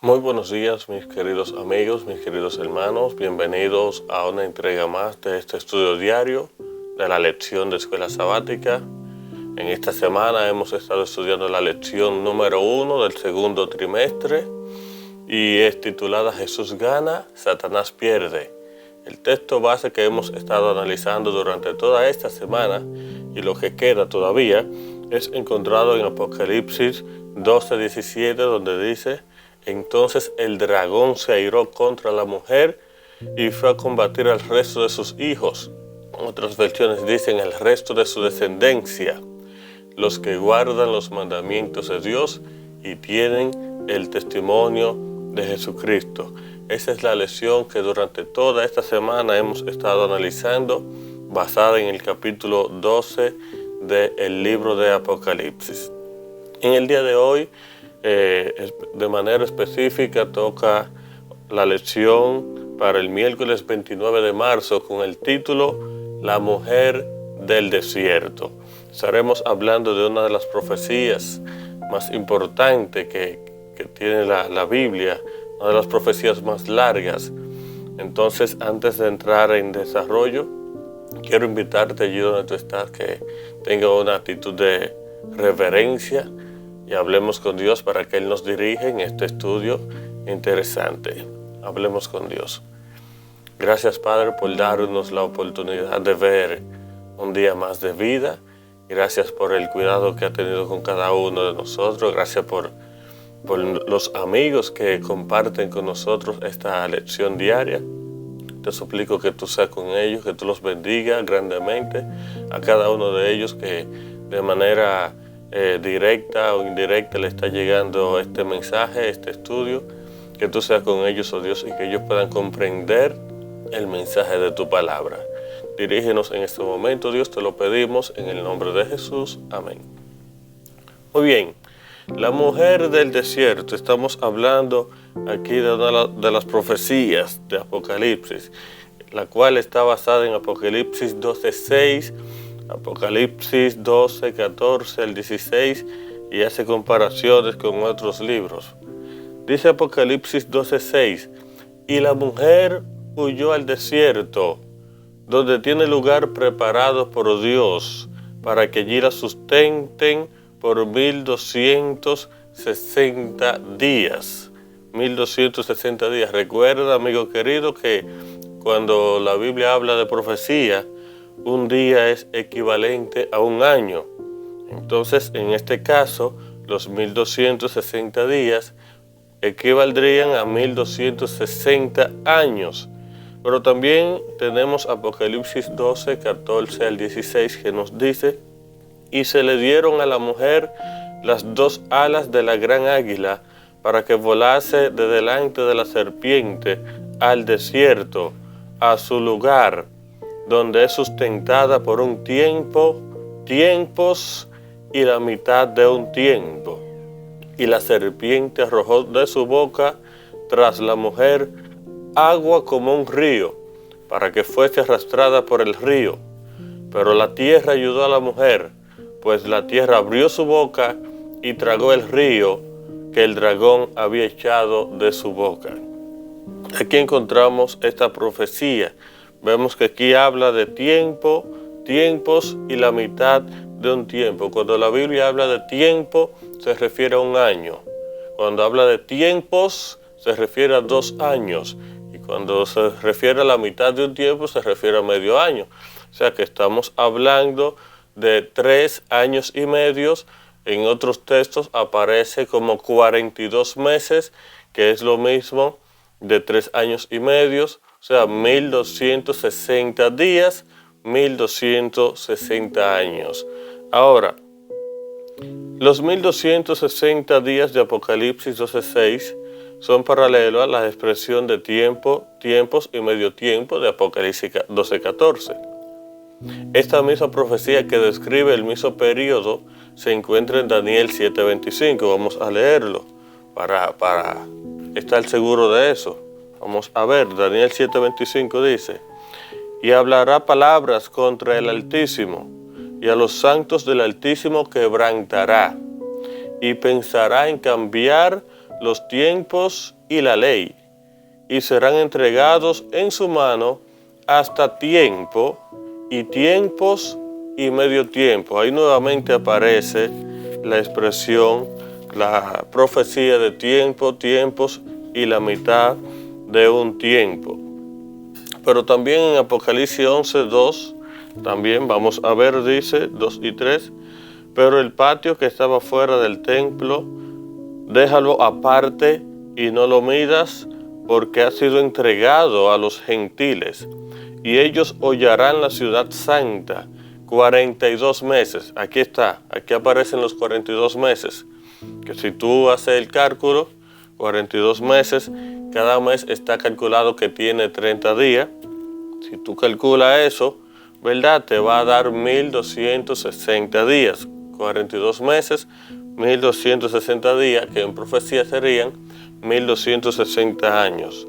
Muy buenos días, mis queridos amigos, mis queridos hermanos. Bienvenidos a una entrega más de este estudio diario de la lección de Escuela Sabática. En esta semana hemos estado estudiando la lección número 1 del segundo trimestre y es titulada Jesús gana, Satanás pierde. El texto base que hemos estado analizando durante toda esta semana y lo que queda todavía es encontrado en Apocalipsis 12:17, donde dice: entonces el dragón se airó contra la mujer y fue a combatir al resto de sus hijos. Otras versiones dicen el resto de su descendencia, los que guardan los mandamientos de Dios y tienen el testimonio de Jesucristo. Esa es la lección que durante toda esta semana hemos estado analizando, basada en el capítulo 12 del libro de Apocalipsis. En el día de hoy, de manera específica, toca la lección para el miércoles 29 de marzo con el título La mujer del desierto. Estaremos hablando de una de las profecías más importantes que tiene la Biblia, una de las profecías más largas. Entonces, antes de entrar en desarrollo, quiero invitarte allí donde tú estás, que tenga una actitud de reverencia y hablemos con Dios para que Él nos dirija en este estudio interesante. Hablemos con Dios. Gracias, Padre, por darnos la oportunidad de ver un día más de vida. Gracias por el cuidado que ha tenido con cada uno de nosotros. Gracias por los amigos que comparten con nosotros esta lección diaria. Te suplico que tú seas con ellos, que tú los bendigas grandemente, a cada uno de ellos que de manera directa o indirecta le está llegando este mensaje, este estudio, que tú seas con ellos, oh Dios, y que ellos puedan comprender el mensaje de tu palabra. Dirígenos en este momento, Dios, te lo pedimos en el nombre de Jesús. Amén. Muy bien, la mujer del desierto. Estamos hablando aquí de una de las profecías de Apocalipsis, la cual está basada en Apocalipsis 12:6, Apocalipsis 12:14 al 16, y hace comparaciones con otros libros. Dice Apocalipsis 12:6, y la mujer huyó al desierto, donde tiene lugar preparado por Dios, para que allí la sustenten por 1260 días. 1260 días. Recuerda, amigo querido, que cuando la Biblia habla de profecía, un día es equivalente a un año. Entonces, en este caso, los 1260 días equivaldrían a 1260 años. Pero también tenemos Apocalipsis 12:14 al 16, que nos dice: y se le dieron a la mujer las dos alas de la gran águila, para que volase de delante de la serpiente al desierto, a su lugar, donde es sustentada por un tiempo, tiempos y la mitad de un tiempo. Y la serpiente arrojó de su boca tras la mujer agua como un río, para que fuese arrastrada por el río. Pero la tierra ayudó a la mujer, pues la tierra abrió su boca y tragó el río que el dragón había echado de su boca. Aquí encontramos esta profecía. Vemos que aquí habla de tiempo, tiempos y la mitad de un tiempo. Cuando la Biblia habla de tiempo, se refiere a un año. Cuando habla de tiempos, se refiere a 2 años. Y cuando se refiere a la mitad de un tiempo, se refiere a medio año. O sea que estamos hablando de 3 años y medio. En otros textos aparece como 42 meses, que es lo mismo de 3 años y medio. O sea, 1260 días, 1260 años. Ahora, los 1260 días de Apocalipsis 12:6 son paralelos a la expresión de tiempo, tiempos y medio tiempo de Apocalipsis 12:14. Esta misma profecía que describe el mismo periodo se encuentra en Daniel 7:25. Vamos a leerlo para estar seguro de eso. Vamos a ver, Daniel 7:25 dice: y hablará palabras contra el Altísimo, y a los santos del Altísimo quebrantará, y pensará en cambiar los tiempos y la ley, y serán entregados en su mano hasta tiempo y tiempos y medio tiempo. Ahí nuevamente aparece la expresión, la profecía de tiempo, tiempos y la mitad de un tiempo. Pero también en Apocalipsis 11:2, también vamos a ver, dice 2 y 3, pero el patio que estaba fuera del templo, déjalo aparte y no lo midas, porque ha sido entregado a los gentiles, y ellos hollarán la ciudad santa 42 meses. Aquí está, aquí aparecen los 42 meses, que si tú haces el cálculo, 42 meses, cada mes está calculado que tiene 30 días. Si tú calculas eso, ¿verdad? Te va a dar 1260 días. 42 meses, 1260 días, que en profecía serían 1260 años.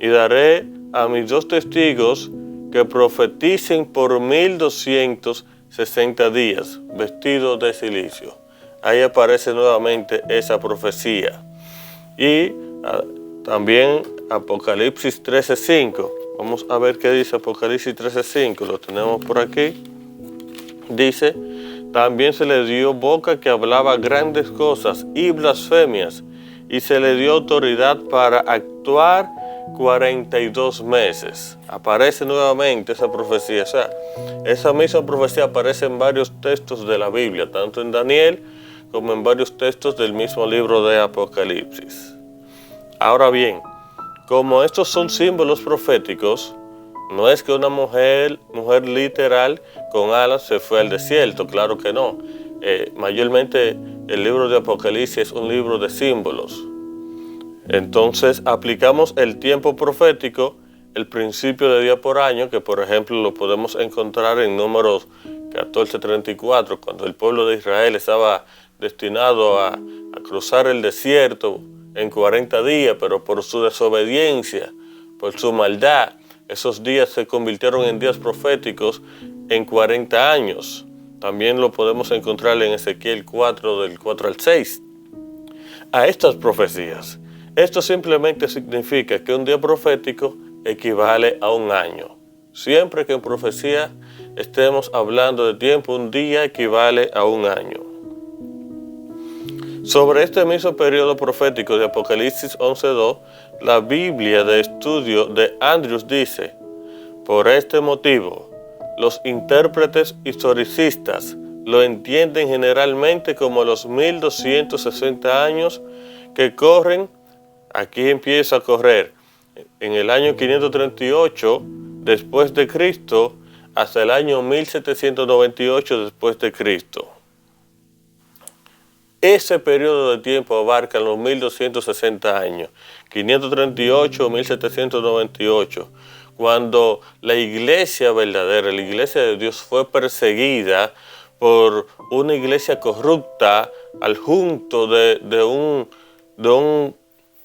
Y daré a mis 2 testigos que profeticen por 1260 días, vestidos de silicio. Ahí aparece nuevamente esa profecía. Y también Apocalipsis 13:5. Vamos a ver qué dice Apocalipsis 13:5. Lo tenemos por aquí. Dice: también se le dio boca que hablaba grandes cosas y blasfemias, y se le dio autoridad para actuar 42 meses. Aparece nuevamente esa profecía. O sea, esa misma profecía aparece en varios textos de la Biblia, tanto en Daniel como en varios textos del mismo libro de Apocalipsis. Ahora bien, como estos son símbolos proféticos, no es que una mujer literal con alas se fue al desierto, claro que no. Mayormente el libro de Apocalipsis es un libro de símbolos. Entonces aplicamos el tiempo profético, el principio de día por año, que por ejemplo lo podemos encontrar en Números 14:34, cuando el pueblo de Israel estaba destinado a cruzar el desierto en 40 días, pero por su desobediencia, por su maldad, esos días se convirtieron en días proféticos en 40 años. También lo podemos encontrar en Ezequiel 4, del 4 al 6. A estas profecías, esto simplemente significa que un día profético equivale a un año. Siempre que en profecía estemos hablando de tiempo, un día equivale a un año. Sobre este mismo periodo profético de Apocalipsis 11:2, la Biblia de estudio de Andrews dice: por este motivo, los intérpretes historicistas lo entienden generalmente como los 1260 años que corren. Aquí empieza a correr en el año 538 después de Cristo hasta el año 1798 después de Cristo. Ese periodo de tiempo abarca los 1260 años, 538 1798, cuando la iglesia verdadera, la iglesia de Dios, fue perseguida por una iglesia corrupta al junto de un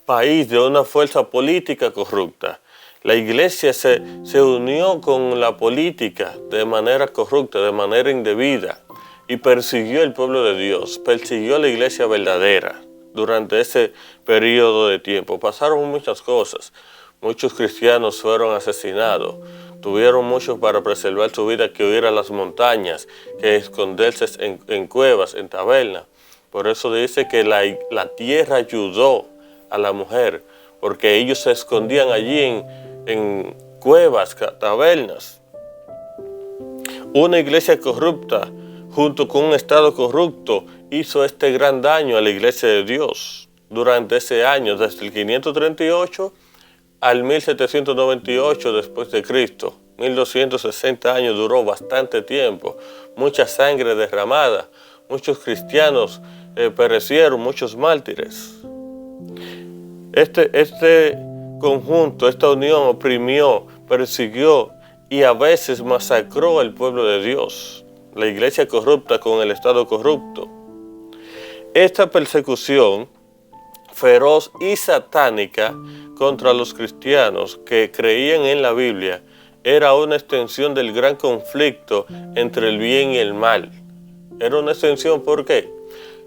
país, de una fuerza política corrupta. La iglesia se unió con la política de manera corrupta, de manera indebida, y persiguió el pueblo de Dios, persiguió a la iglesia verdadera. Durante ese periodo de tiempo pasaron muchas cosas. Muchos cristianos fueron asesinados. Tuvieron muchos para preservar su vida que huir a las montañas, que esconderse en cuevas, en tabernas. Por eso dice que la tierra ayudó a la mujer, porque ellos se escondían allí en cuevas, tabernas. Una iglesia corrupta junto con un estado corrupto hizo este gran daño a la iglesia de Dios durante ese año, desde el 538 al 1798 después de Cristo. 1260 años duró bastante tiempo, mucha sangre derramada, muchos cristianos perecieron, muchos mártires. Este conjunto, esta unión oprimió, persiguió y a veces masacró al pueblo de Dios. La iglesia corrupta con el estado corrupto. Esta persecución feroz y satánica contra los cristianos que creían en la Biblia era una extensión del gran conflicto entre el bien y el mal. Era una extensión, ¿por qué?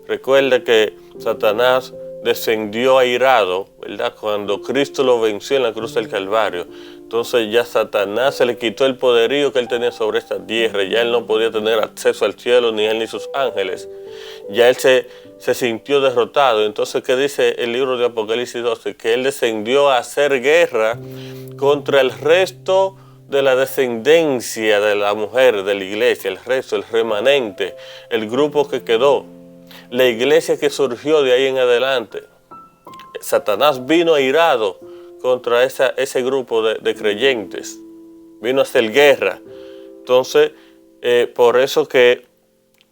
Recuerda que Satanás descendió airado, ¿verdad? Cuando Cristo lo venció en la cruz del Calvario. Entonces ya Satanás se le quitó el poderío que él tenía sobre esta tierra. Ya él no podía tener acceso al cielo, ni él ni sus ángeles. Ya él se sintió derrotado. Entonces, ¿qué dice el libro de Apocalipsis 12? Que él descendió a hacer guerra contra el resto de la descendencia de la mujer, de la iglesia, el resto, el remanente, el grupo que quedó, la iglesia que surgió de ahí en adelante. Satanás vino airado contra ese grupo de creyentes, vino a hacer guerra. Entonces, por eso que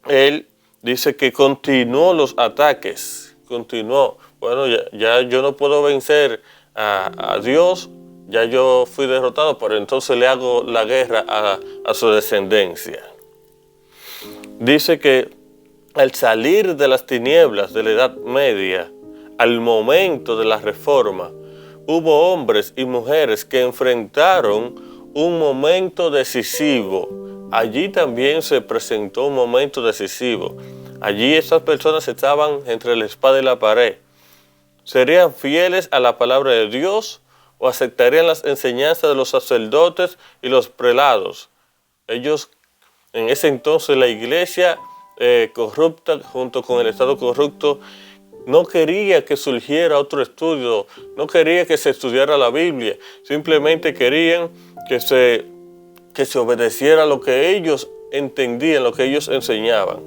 él dice que continuó los ataques, continuó. Bueno, ya yo no puedo vencer a Dios, ya yo fui derrotado, pero entonces le hago la guerra a su descendencia. Dice que al salir de las tinieblas de la Edad Media, al momento de la Reforma, hubo hombres y mujeres que enfrentaron un momento decisivo. Allí también se presentó un momento decisivo. Allí estas personas estaban entre la espada y la pared. ¿Serían fieles a la palabra de Dios o aceptarían las enseñanzas de los sacerdotes y los prelados? Ellos, en ese entonces, la iglesia corrupta junto con el Estado corrupto, no quería que surgiera otro estudio, no quería que se estudiara la Biblia, simplemente querían que se obedeciera lo que ellos entendían, lo que ellos enseñaban.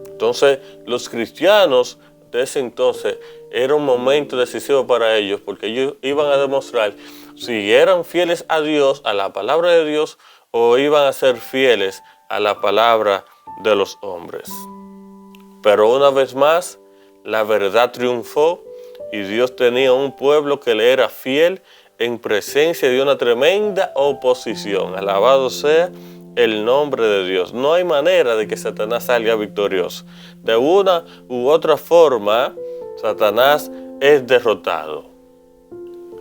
Entonces, los cristianos de ese entonces era un momento decisivo para ellos, porque ellos iban a demostrar si eran fieles a Dios, a la palabra de Dios, o iban a ser fieles a la palabra de los hombres. Pero una vez más, la verdad triunfó y Dios tenía un pueblo que le era fiel en presencia de una tremenda oposición. Alabado sea el nombre de Dios. No hay manera de que Satanás salga victorioso. De una u otra forma, Satanás es derrotado.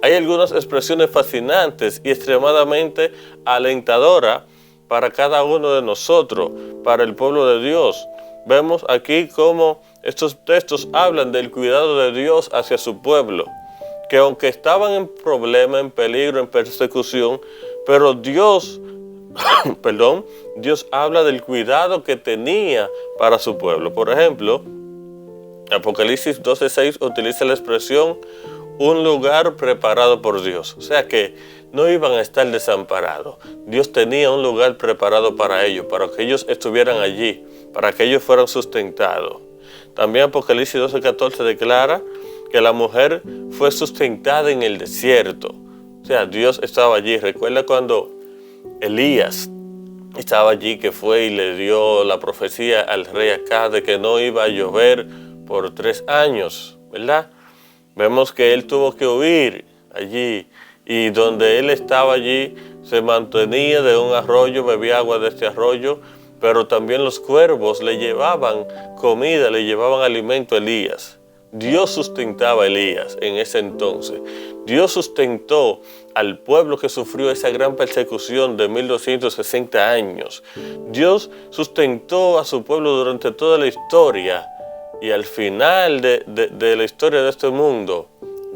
Hay algunas expresiones fascinantes y extremadamente alentadoras para cada uno de nosotros, para el pueblo de Dios. Vemos aquí cómo estos textos hablan del cuidado de Dios hacia su pueblo, que aunque estaban en problema, en peligro, en persecución, pero Dios, Dios habla del cuidado que tenía para su pueblo. Por ejemplo, Apocalipsis 12:6 utiliza la expresión un lugar preparado por Dios. O sea que no iban a estar desamparados. Dios tenía un lugar preparado para ellos, para que ellos estuvieran allí, para que ellos fueran sustentados. También Apocalipsis 12:14 declara que la mujer fue sustentada en el desierto. O sea, Dios estaba allí. Recuerda cuando Elías estaba allí, que fue y le dio la profecía al rey Acab de que no iba a llover por 3 años, ¿verdad? Vemos que él tuvo que huir allí, y donde él estaba allí se mantenía de un arroyo, bebía agua de este arroyo, pero también los cuervos le llevaban comida, le llevaban alimento a Elías. Dios sustentaba a Elías en ese entonces. Dios sustentó al pueblo que sufrió esa gran persecución de 1260 años. Dios sustentó a su pueblo durante toda la historia, y al final de la historia de este mundo,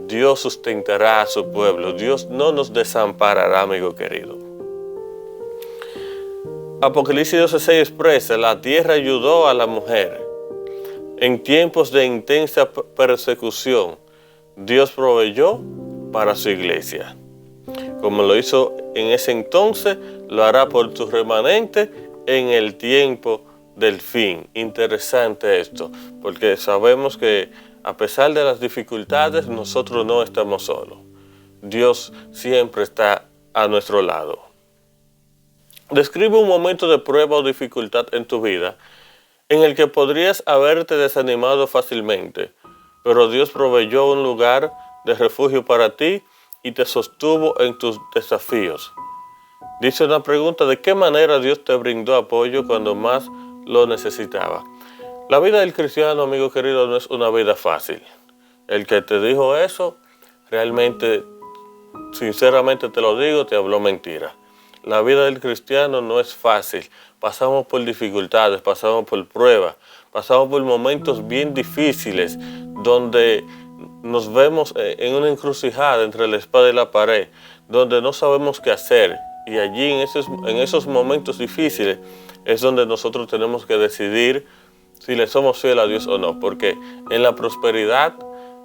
Dios sustentará a su pueblo. Dios no nos desamparará, amigo querido. Apocalipsis 12:6 expresa: la tierra ayudó a la mujer. En tiempos de intensa persecución, Dios proveyó para su iglesia. Como lo hizo en ese entonces, lo hará por su remanente en el tiempo del fin. Interesante esto, porque sabemos que a pesar de las dificultades, nosotros no estamos solos. Dios siempre está a nuestro lado. Describe un momento de prueba o dificultad en tu vida en el que podrías haberte desanimado fácilmente, pero Dios proveyó un lugar de refugio para ti y te sostuvo en tus desafíos. Dice una pregunta: ¿de qué manera Dios te brindó apoyo cuando más lo necesitaba? La vida del cristiano, amigo querido, no es una vida fácil. El que te dijo eso, realmente, sinceramente te lo digo, te habló mentira. La vida del cristiano no es fácil. Pasamos por dificultades, pasamos por pruebas, pasamos por momentos bien difíciles, donde nos vemos en una encrucijada entre la espada y la pared, donde no sabemos qué hacer. Y allí en esos momentos difíciles es donde nosotros tenemos que decidir si le somos fieles a Dios o no. Porque en la prosperidad,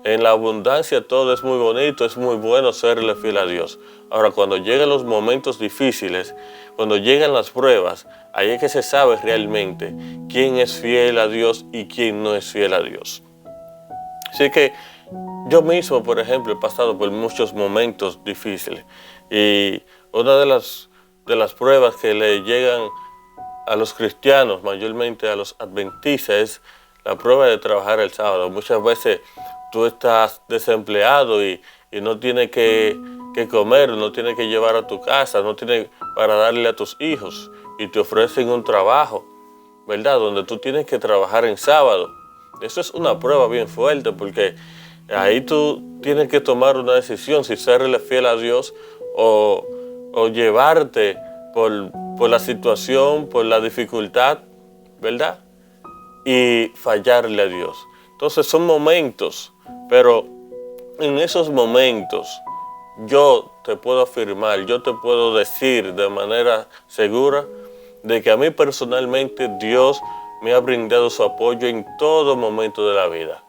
en la abundancia, todo es muy bonito, es muy bueno serle fiel a Dios. Ahora, cuando llegan los momentos difíciles, cuando llegan las pruebas, ahí es que se sabe realmente quién es fiel a Dios y quién no es fiel a Dios. Así que yo mismo, por ejemplo, he pasado por muchos momentos difíciles. Y una de las pruebas que le llegan a los cristianos, mayormente a los adventistas, es la prueba de trabajar el sábado. Muchas veces tú estás desempleado y no tienes que comer, no tienes que llevar a tu casa, no tienes para darle a tus hijos, y te ofrecen un trabajo, ¿verdad?, donde tú tienes que trabajar en sábado. Eso es una prueba bien fuerte, porque ahí tú tienes que tomar una decisión, si serle fiel a Dios o llevarte por la situación, por la dificultad, ¿verdad?, y fallarle a Dios. Entonces son momentos, pero en esos momentos yo te puedo afirmar, yo te puedo decir de manera segura de que a mí personalmente Dios me ha brindado su apoyo en todo momento de la vida.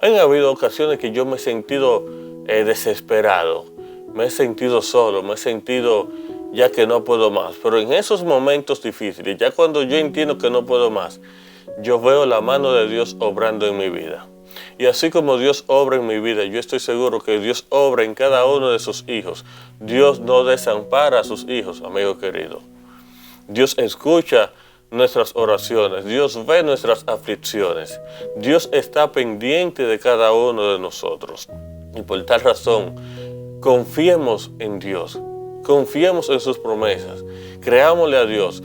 Han habido ocasiones que yo me he sentido desesperado, me he sentido solo, me he sentido ya que no puedo más. Pero en esos momentos difíciles, ya cuando yo entiendo que no puedo más, yo veo la mano de Dios obrando en mi vida. Y así como Dios obra en mi vida, yo estoy seguro que Dios obra en cada uno de sus hijos. Dios no desampara a sus hijos, amigo querido. Dios escucha nuestras oraciones, Dios ve nuestras aflicciones, Dios está pendiente de cada uno de nosotros. Y por tal razón, confiemos en Dios, confiemos en sus promesas, creámosle a Dios,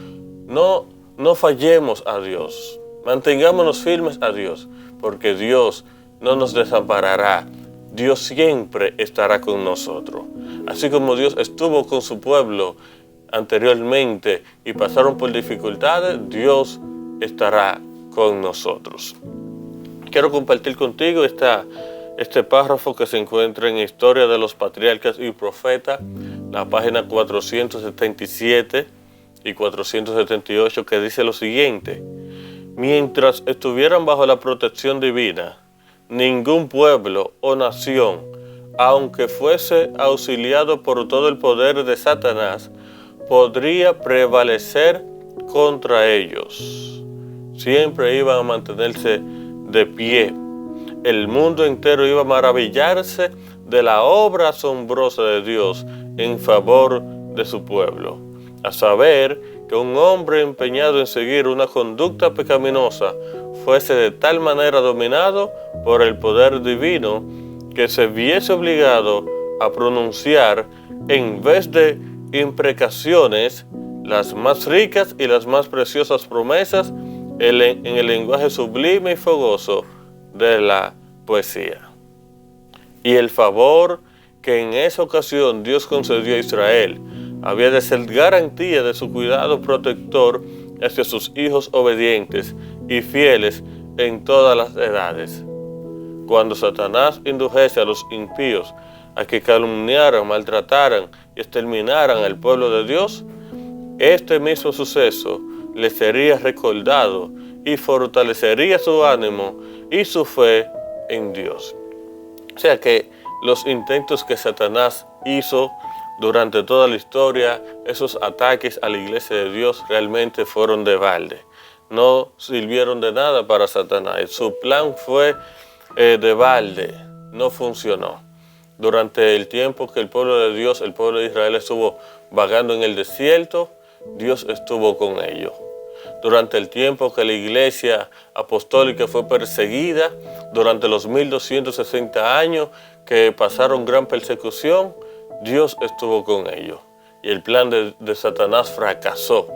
no fallemos a Dios, mantengámonos firmes a Dios, porque Dios no nos desamparará, Dios siempre estará con nosotros. Así como Dios estuvo con su pueblo anteriormente y pasaron por dificultades, Dios estará con nosotros. Quiero compartir contigo este párrafo que se encuentra en Historia de los Patriarcas y Profetas, la página 477 y 478, que dice lo siguiente: mientras estuvieran bajo la protección divina, ningún pueblo o nación, aunque fuese auxiliado por todo el poder de Satanás, podría prevalecer contra ellos. Siempre iban a mantenerse de pie. El mundo entero iba a maravillarse de la obra asombrosa de Dios en favor de su pueblo. A saber, que un hombre empeñado en seguir una conducta pecaminosa fuese de tal manera dominado por el poder divino que se viese obligado a pronunciar, en vez de imprecaciones, las más ricas y las más preciosas promesas en el lenguaje sublime y fogoso de la poesía. Y el favor que en esa ocasión Dios concedió a Israel había de ser garantía de su cuidado protector hacia sus hijos obedientes y fieles en todas las edades. Cuando Satanás indujese a los impíos a que calumniaran, maltrataran y exterminaran al pueblo de Dios, este mismo suceso les sería recordado y fortalecería su ánimo y su fe en Dios. O sea que los intentos que Satanás hizo durante toda la historia, esos ataques a la iglesia de Dios realmente fueron de balde. No sirvieron de nada para Satanás. Su plan fue de balde, no funcionó. Durante el tiempo que el pueblo de Dios, el pueblo de Israel, estuvo vagando en el desierto, Dios estuvo con ellos. Durante el tiempo que la iglesia apostólica fue perseguida, durante los 1260 años que pasaron gran persecución, Dios estuvo con ellos. Y el plan de Satanás fracasó.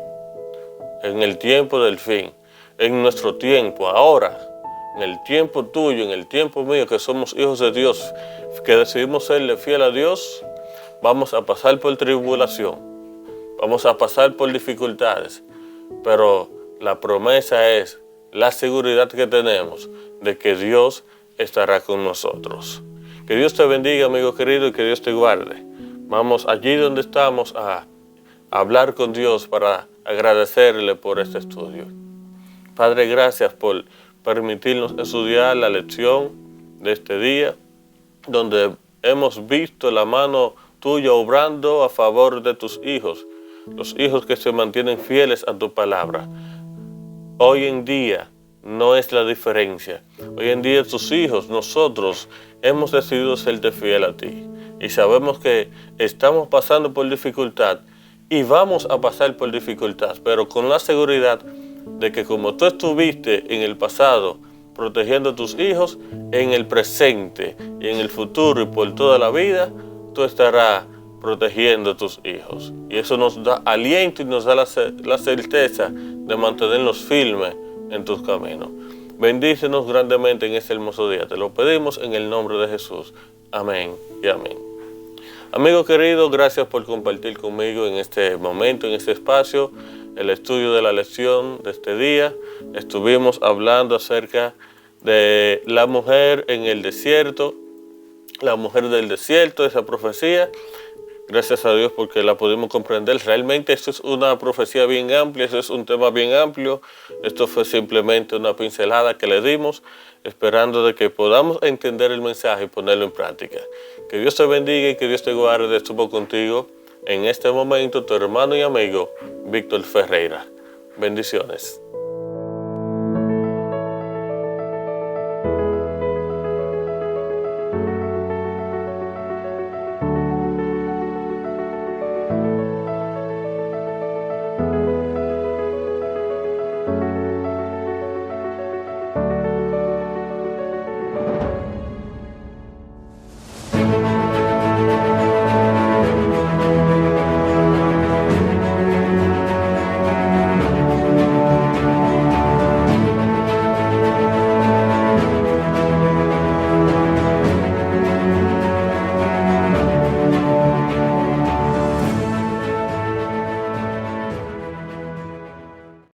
En el tiempo del fin, en nuestro tiempo, ahora, en el tiempo tuyo, en el tiempo mío, que somos hijos de Dios, que decidimos serle fiel a Dios, vamos a pasar por tribulación, vamos a pasar por dificultades, pero la promesa es la seguridad que tenemos de que Dios estará con nosotros. Que Dios te bendiga, amigo querido, y que Dios te guarde. Vamos allí donde estamos a hablar con Dios para agradecerle por este estudio. Padre, gracias por permitirnos estudiar la lección de este día, donde hemos visto la mano tuya obrando a favor de tus hijos, los hijos que se mantienen fieles a tu palabra. Hoy en día no es la diferencia. Hoy en día tus hijos, nosotros, hemos decidido serte fiel a ti. Y sabemos que estamos pasando por dificultad y vamos a pasar por dificultad, pero con la seguridad de que como tú estuviste en el pasado protegiendo a tus hijos, en el presente y en el futuro y por toda la vida, tú estarás protegiendo a tus hijos. Y eso nos da aliento y nos da la certeza de mantenernos firmes en tus caminos. Bendícenos grandemente en este hermoso día. Te lo pedimos en el nombre de Jesús. Amén y amén. Amigo querido, gracias por compartir conmigo en este momento, en este espacio, el estudio de la lección de este día. Estuvimos hablando acerca de la mujer en el desierto, la mujer del desierto, esa profecía. Gracias a Dios porque la pudimos comprender. Realmente esto es una profecía bien amplia, esto es un tema bien amplio. Esto fue simplemente una pincelada que le dimos, esperando de que podamos entender el mensaje y ponerlo en práctica. Que Dios te bendiga y que Dios te guarde. Estuvo contigo en este momento tu hermano y amigo Víctor Ferreira. Bendiciones.